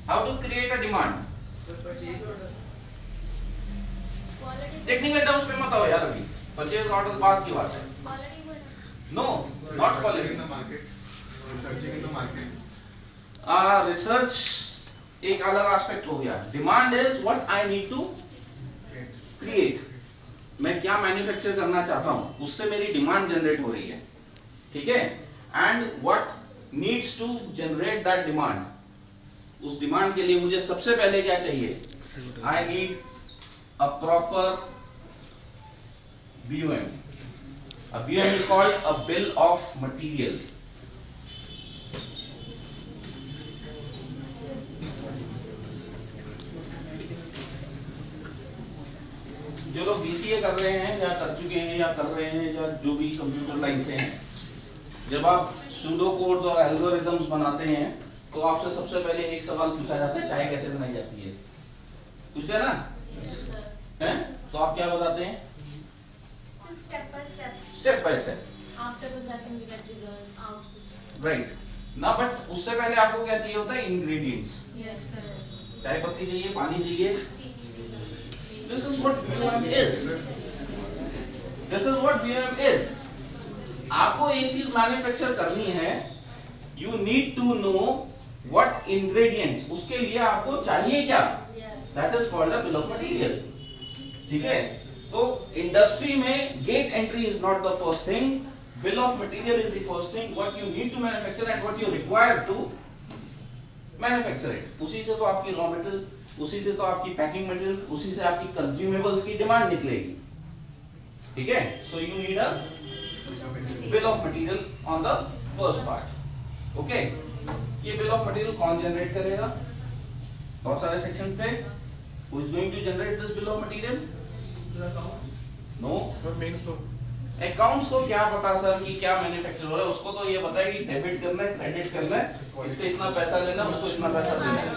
How to create a demand? Technical terms में मत आओ यार, अभी परचेज ऑर्डर बाद की बात है. No, not quality. Researching in the market. Research एक अलग एस्पेक्ट हो गया. Demand is what I need to create. मैं क्या मैन्युफैक्चर करना चाहता हूं, उससे मेरी डिमांड जनरेट हो रही है. ठीक है. And what needs to generate that demand. उस डिमांड के लिए मुझे सबसे पहले क्या चाहिए? I need a proper BOM. A BOM is called a bill of material. जो लोग BCA कर रहे हैं या कर चुके हैं या कर रहे हैं या जो भी कंप्यूटर लाइन से हैं, जब आप सूडो कोड्स और एल्गोरिथम्स बनाते हैं तो आपसे सबसे पहले एक सवाल पूछा जाता है, चाय कैसे बनाई जाती है? पूछते हैं ना? हैं? तो आप क्या बताते हैं? Step by step. Step by step. After processing, we get result output. Right ना. बट उससे पहले आपको क्या चाहिए होता है? इंग्रेडिएंट्स. Yes, sir. चाय पत्ती चाहिए, पानी चाहिए. This is what BOM is. This is what BOM is. आपको एक चीज मैन्युफैक्चर करनी है, you need to know what ingredients. उसके लिए आपको चाहिए क्या? That is called a bill of material. ठीक है. तो इंडस्ट्री में gate entry is not the first thing. Bill of material is the first thing. What you need to manufacture and what you require to manufacture it. उसी से तो आपकी raw material, उसी से तो आपकी पैकिंग मटेरियल, उसी से आपकी कंज्यूमेबल्स की डिमांड निकलेगी. ठीक है. So you need a bill of material on the first part. Okay. ये बिल ऑफ मटेरियल कौन जनरेट करेगा? बहुत सारे सेक्शंस थे. Who is going to generate this bill of material? No. Accounts को क्या पता सर कि क्या मैन्युफैक्चर हो रहा है? उसको तो ये पता है कि डेबिट करना है, क्रेडिट करना है, इससे इतना पैसा लेना, उसको इतना पैसा देना है.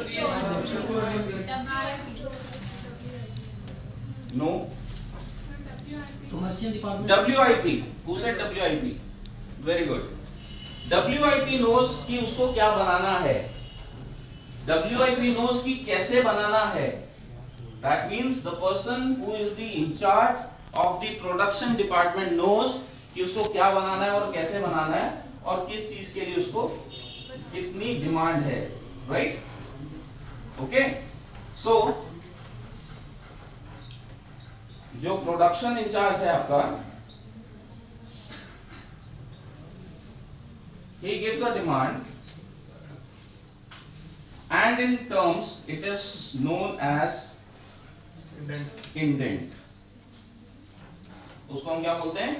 No. Commercial department. WIP. Who said WIP? Very good. WIP knows कि उसको क्या बनाना है. WIP knows कि कैसे बनाना है. That means the person who is the in charge of the production department knows कि उसको क्या बनाना है और कैसे बनाना है और किस चीज के लिए उसको कितनी डिमांड है. राइट. ओके. सो जो प्रोडक्शन इंचार्ज है आपका, he gives a demand and in terms it is known as indent. उसको हम क्या बोलते हैं?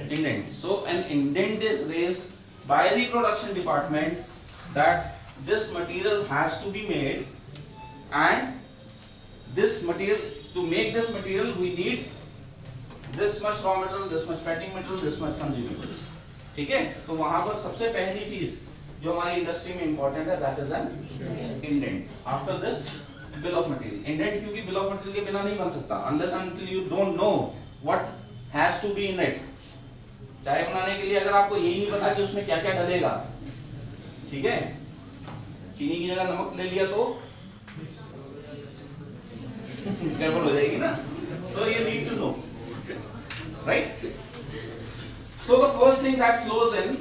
Indent. So an indent is raised by the production department that this material has to be made, and this material, to make this material we need this much raw material, this much packing material, this much consumables. ठीक है. तो वहां पर सबसे पहली चीज जो हमारी इंडस्ट्री में इंपॉर्टेंट है, that is an indent. After this bill of material. Indent क्योंकि bill of material के बिना नहीं बन सकता unless until you don't know what has to be in it. चाय बनाने के लिए अगर आपको यही नहीं पता कि उसमें क्या क्या डलेगा, ठीक है, चीनी की जगह नमक ले लिया तो गड़बड़ हो जाएगी ना. So you need to know, right? So the first thing that flows in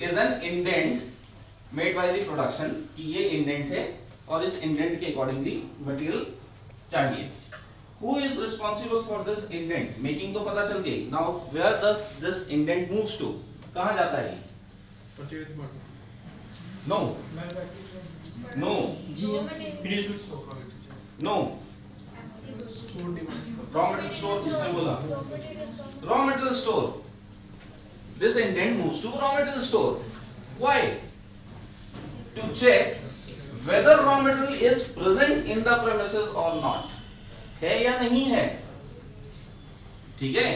is an indent made by the production कि ये indent है और इस इंडेंट के अकॉर्डिंगली मटेरियल चाहिए. Who is responsible for this indent? Making तो पता चल गई. Now where does this indent moves to? कहाँ जाता है? No. No. No. Raw material store किसने बोला? Raw material store. This indent moves to raw material store. Why? To check whether raw material is present in the premises or not. है या नहीं है. ठीक है.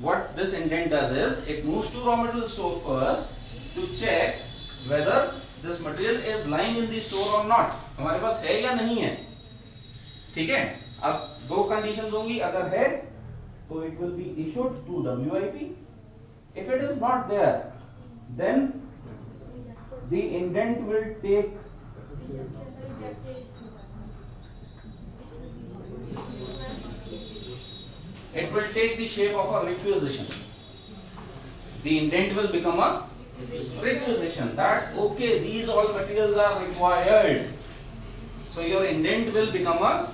What this indent does is it moves to raw material store first to check whether this material is lying in the store or not. हमारे पास है या नहीं है. ठीक है. अब दो कंडीशंस होंगी. अगर है तो it will be issued to WIP. If it is not there, then the indent will take It will take the shape of a requisition. The indent will become a requisition that okay, these all materials are required. So your indent will become a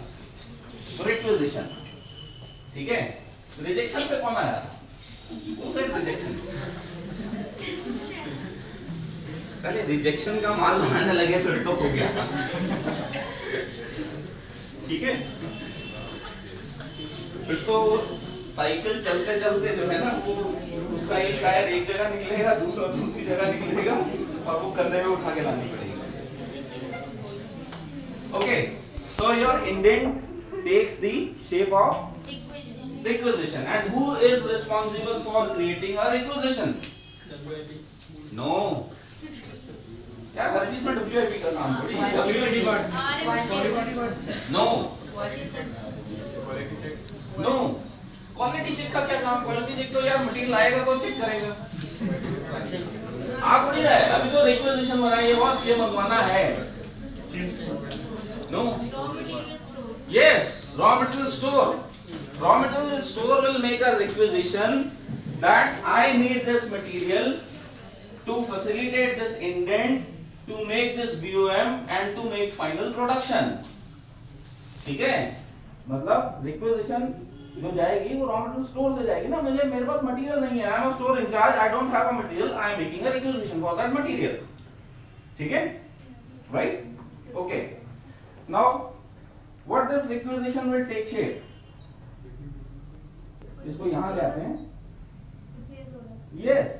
requisition. ठीक है? Rejection पे कौन आया? Who said rejection? पहले rejection का माल बनाने लगे फिर तो हो गया. ठीक है? फिर तो साइकिल चलते चलते जो है ना वो उसका एक टायर एक जगह निकलेगा, दूसरा दूसरी जगह निकलेगा और वो कंधे में उठा के लानी पड़ेगी. Okay, so your indent takes the shape of requisition. And who is responsible for creating a requisition? No. क्या हर चीज में WIP का काम थोड़ी है. No. नो. क्वालिटी चेक का क्या काम? क्वालिटी चेक तो यार मटेरियल आएगा तो चेक करेगा. आप थोड़ी है अभी तो रिक्वेजिशन बनाइए बॉस, ये मंगवाना है. No. Yes, raw material store. Raw material store will make a requisition that I need this material to facilitate this indent, to make this BOM and to make final production. ठीक है? मतलब requisition जो जाएगी वो raw material store से जाएगी ना. मुझे मेरे पास material नहीं है, I am a store in charge, I don't have a material, I am making a requisition for that material. ठीक है? Right? Okay. Now, what this requisition will take shape? इसको यहां ले आते हैं. Yes.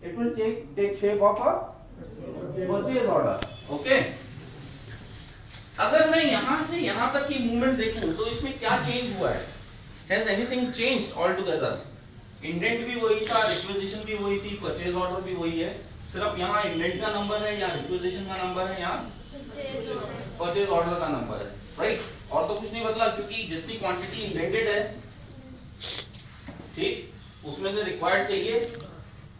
It will take shape of a purchase order. Okay. अगर मैं यहां से यहां तक की मूवमेंट देखूं तो इसमें क्या चेंज हुआ है? Has anything changed altogether? Indent भी वही था, रिक्विजिशन भी वही थी, परचेज ऑर्डर भी वही है. सिर्फ यहाँ इंडेंट का नंबर है या रिक्विजिशन का नंबर है या परचेज ऑर्डर का नंबर है. राइट? और तो कुछ नहीं बदला क्योंकि जितनी क्वांटिटी इंडेंटेड है, ठीक, उसमें से रिक्वायर्ड चाहिए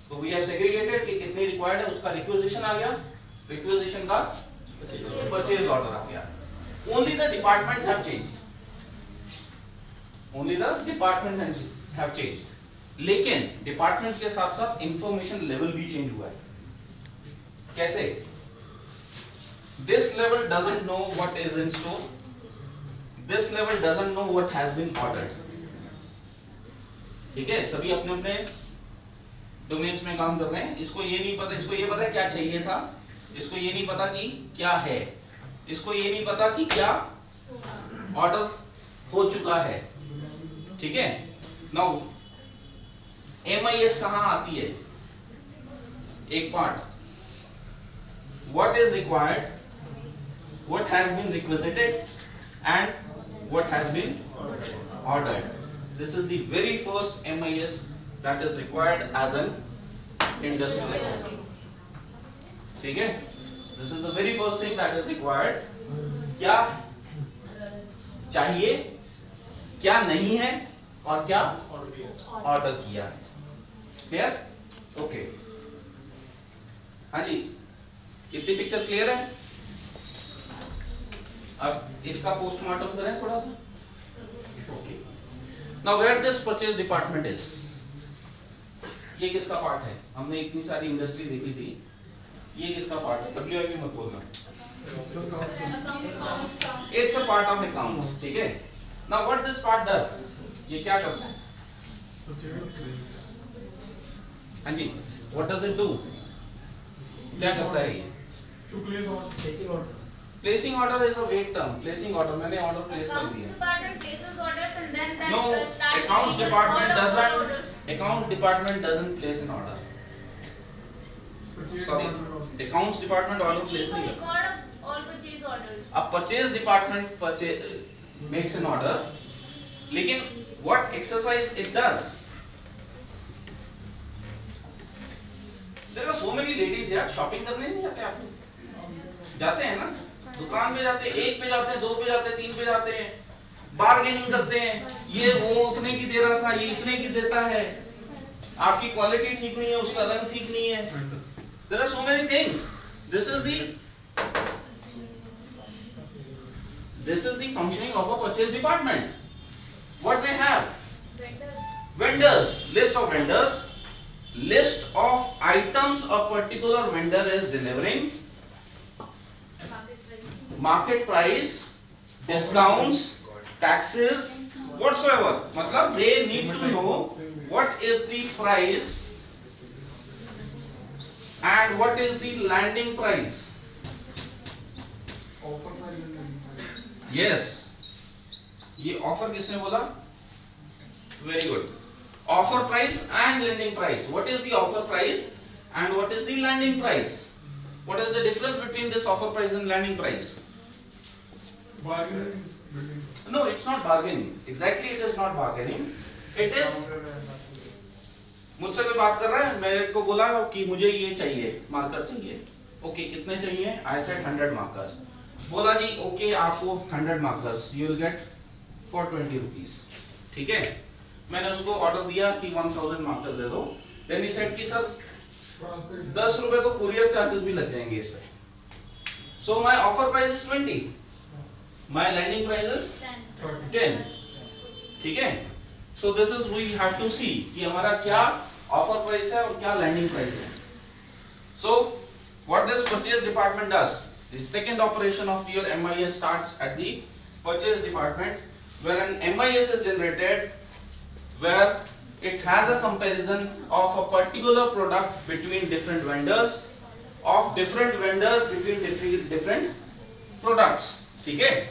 तो वी आर सेग्रीगेटेड कि कितनी रिक्वायर्ड है उसका रिक्विजिशन आ गया, रिक्विजिशन का परचेज ऑर्डर आ गया. Only the departments have changed. Only the departments have changed. लेकिन डिपार्टमेंट्स के साथ साथ इंफॉर्मेशन लेवल भी चेंज हुआ है. कैसे? This level doesn't know what is in store. This level doesn't know what has been ordered. ठीक है? सभी अपने अपने डोमेन्स में काम कर रहे हैं. इसको ये नहीं पता, इसको ये पता है क्या चाहिए था, इसको ये नहीं पता कि क्या है, इसको ये नहीं पता कि क्या ऑर्डर हो चुका है. ठीक है? नाउ MIS कहां आती है? एक part. What is required, what has been requisited and what has been ordered. This is the very first MIS that is required as an industrial. ठीक है? This is the very first thing that is required. क्या चाहिए, क्या नहीं है और क्या order किया है. क्लियर? ओके. हाँ जी, कितनी पिक्चर क्लियर है? अब इसका पोस्टमार्टम करें थोड़ा सा. Okay. Now where this purchase department is. ये किसका पार्ट है? हमने इतनी सारी इंडस्ट्री देखी थी. ये किसका पार्ट है? WIP मत बोलना. It's a part of accounts. ठीक है? Now what this part does. ये क्या करता है? हाँ जी, व्हाट डज इट डू? क्या करता है ये? Placing order is a vague term. Placing order, मैंने order place कर दिया. Accounts department places orders and then No, accounts department doesn't. Accounts department doesn't place an order. Sorry, accounts department order place नहीं करता. Record of all purchase orders. अब purchase department makes an order. लेकिन what exercise it does? There are so many ladies यार, shopping करने नहीं जाते आप लोग? जाते हैं ना? दुकान पे जाते हैं, एक पे जाते हैं, दो पे जाते हैं, तीन पे जाते हैं. बार्गेनिंग करते हैं, ये वो उतने की दे रहा था, ये इतने की देता है, आपकी क्वालिटी ठीक नहीं है, उसका रंग ठीक नहीं है. There are so many things. This is the functioning of a purchase department. What they have? Vendors, list of vendors, list of items a particular vendor is delivering, market price, discounts, taxes, whatsoever. मतलब they need to know what is the price and what is the landing price. Yes, ये offer किसने बोला? Very good. Offer price and landing price. What is the offer price and what is the landing price? What is the difference between this offer price and landing price? Bargaining. No, it's not bargaining. Exactly, it is not bargaining. It is. मुझसे कोई बात कर रहा है, मेरे को बोला कि मुझे ये चाहिए, मार्कर चाहिए. ओके, कितने चाहिए? I said 100 markers. बोला जी ओके, आपको 100 markers you will get for 20 rupees. ठीक है, मैंने उसको ऑर्डर दिया कि 1000 markers दे दो. Then he said कि सर 10 रुपए तो कुरियर चार्जेस भी लग जाएंगे इस पे. So my offer price is 20. My landing price is 10. ठीक है. So this is we have to see कि हमारा क्या ऑफर प्राइस है और क्या लैंडिंग प्राइस है. So what this purchase department does, the second operation of your MIS starts at the purchase department, where an MIS is generated, where it has a comparison of a particular product between different vendors, of different vendors between different products. ठीक है,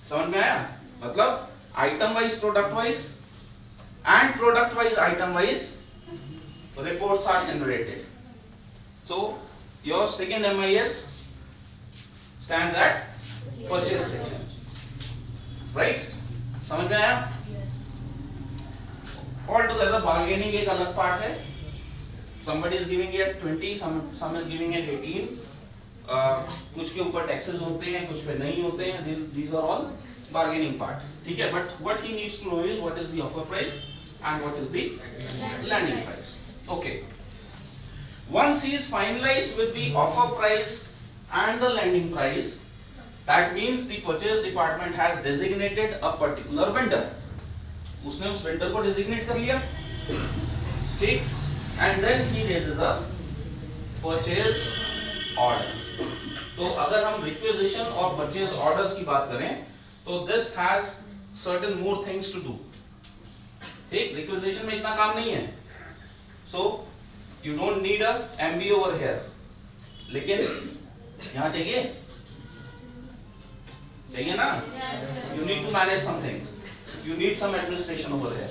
समझ में आया? मतलब item wise, product wise and product wise, item wise reports are generated. So your second MIS stands at purchase section, right? समझ में आया? All together bargaining एक अलग पार्ट है. Somebody is giving it 20, some is giving it 18. कुछ के ऊपर taxes होते हैं, कुछ पे नहीं होते हैं. These are all bargaining part. ठीक है, but what he needs to know is what is the offer price and what is the landing price. Okay. Once he is finalized with the offer price and the landing price, that means the purchase department has designated a particular vendor. उसने उस vendor को designate कर लिया, ठीक? And then he raises a purchase order. तो अगर हम requisition और purchase orders की बात करें, तो this has certain more things to do. ठीक, रिक्विजिशन में इतना काम नहीं है. So you don't need a MBA over here. लेकिन यहाँ चाहिए ना? You need to manage something. You need some administration over here.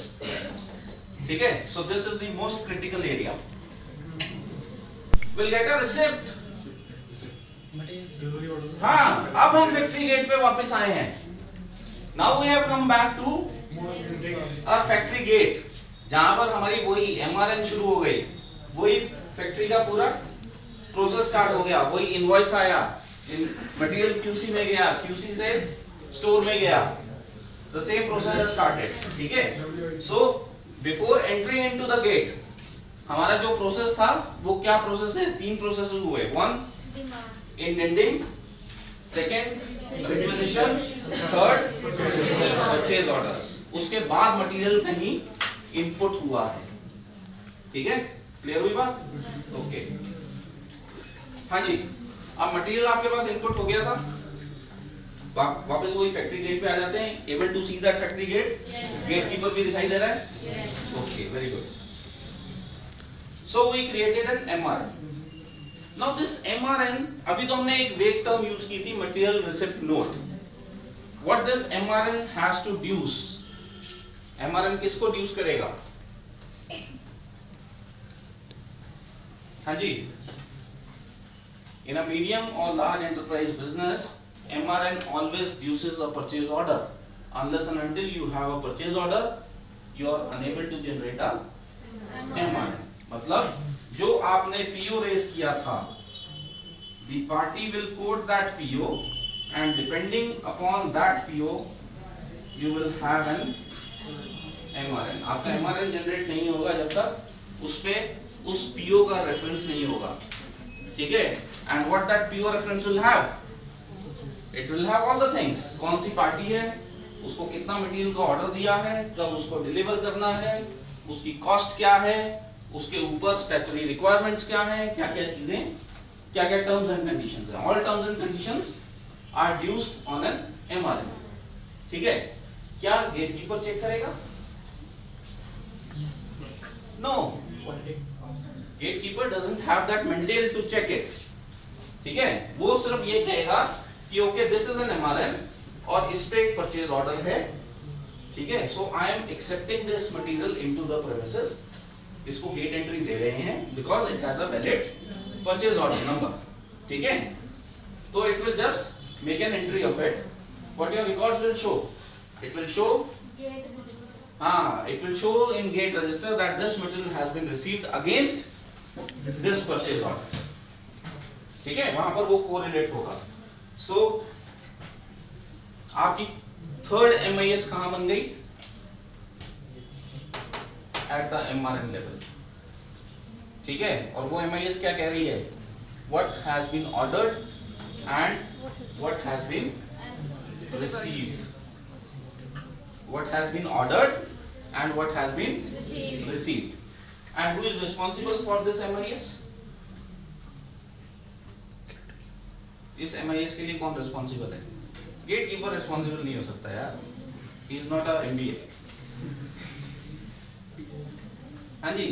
ठीक है? So this is the most critical area. We'll get a receipt. हाँ, अब हम फैक्ट्री गेट पे वापस आए हैं. Now we have come back to our factory gate, जहां पर हमारी वही MRN शुरू हो गई, वही फैक्ट्री का पूरा प्रोसेस स्टार्ट हो गया, वही इनवॉइस आया, मटेरियल QC में गया, QC से स्टोर में गया, the same process has started. ठीक है? So before entering into the gate, हमारा जो प्रोसेस था वो क्या प्रोसेस है? 3 प्रोसेस हुए. 1 indenting, second requisition, third purchase orders. उसके बाद मटेरियल कहीं इनपुट हुआ है. ठीक है, क्लियर हुई बात? ओके. हाँ जी, अब मटेरियल आपके पास इनपुट हो गया था, वापस वही फैक्ट्री गेट पे आ जाते हैं. Able to see that factory gate? Gate keeper भी दिखाई दे रहा है? Okay, very good. So we created an MRN. Now this MRN, अभी तो हमने एक वेग टर्म यूज की थी, material receipt note. What this MRN has to deuce? MRN किसको ड्यूस करेगा? हाँ जी, in a medium or large enterprise business, MRN always duces a purchase order. Unless and until you have a purchase order, you are unable to generate a MRN. मतलब जो आपने PO raise किया था, the party will quote that PO and depending upon that PO, you will have an MRN. आपका MRN generate नहीं होगा जब तक उस पे उस PO का रेफरेंस नहीं होगा, ठीक है? And what that PO reference will have? It will have all the things. कौन सी पार्टी है, उसको कितना मटेरियल का ऑर्डर दिया है, कब उसको डिलीवर करना है, उसकी कॉस्ट क्या है, उसके ऊपर स्टैट्यूटरी रिक्वायरमेंट्स क्या है, क्या क्या चीजें, क्या क्या टर्म्स एंड कंडीशंस हैं. All terms and conditions are deuced on an MRN. ठीक है? क्या गेटकीपर चेक करेगा? No, gatekeeper doesn't have that mandate to check it. ठीक है? वो सिर्फ ये कहेगा कि okay this is an MRN और इस पे एक परचेज ऑर्डर है. ठीक है? So I am accepting this material into the premises. इसको गेट एंट्री दे रहे हैं because it has a valid purchase order number. ठीक है? तो it will just make an entry of it. What your records will show? It will show, it will show in gate register that this material has been received against this purchase order. ठीक है? वहां पर वो correlate होगा. सो आपकी third MIS कहां बन गई? At the MRN level. ठीक है? और वो MIS क्या कह रही है? What has been ordered and what has been received. What has been ordered and what has been received. And who is responsible for this MIS? इस MIS के लिए कौन रिस्पॉन्सिबल है? गेट कीपर रिस्पॉन्सिबल नहीं हो सकता यार. He is not a MBA. हाँ जी.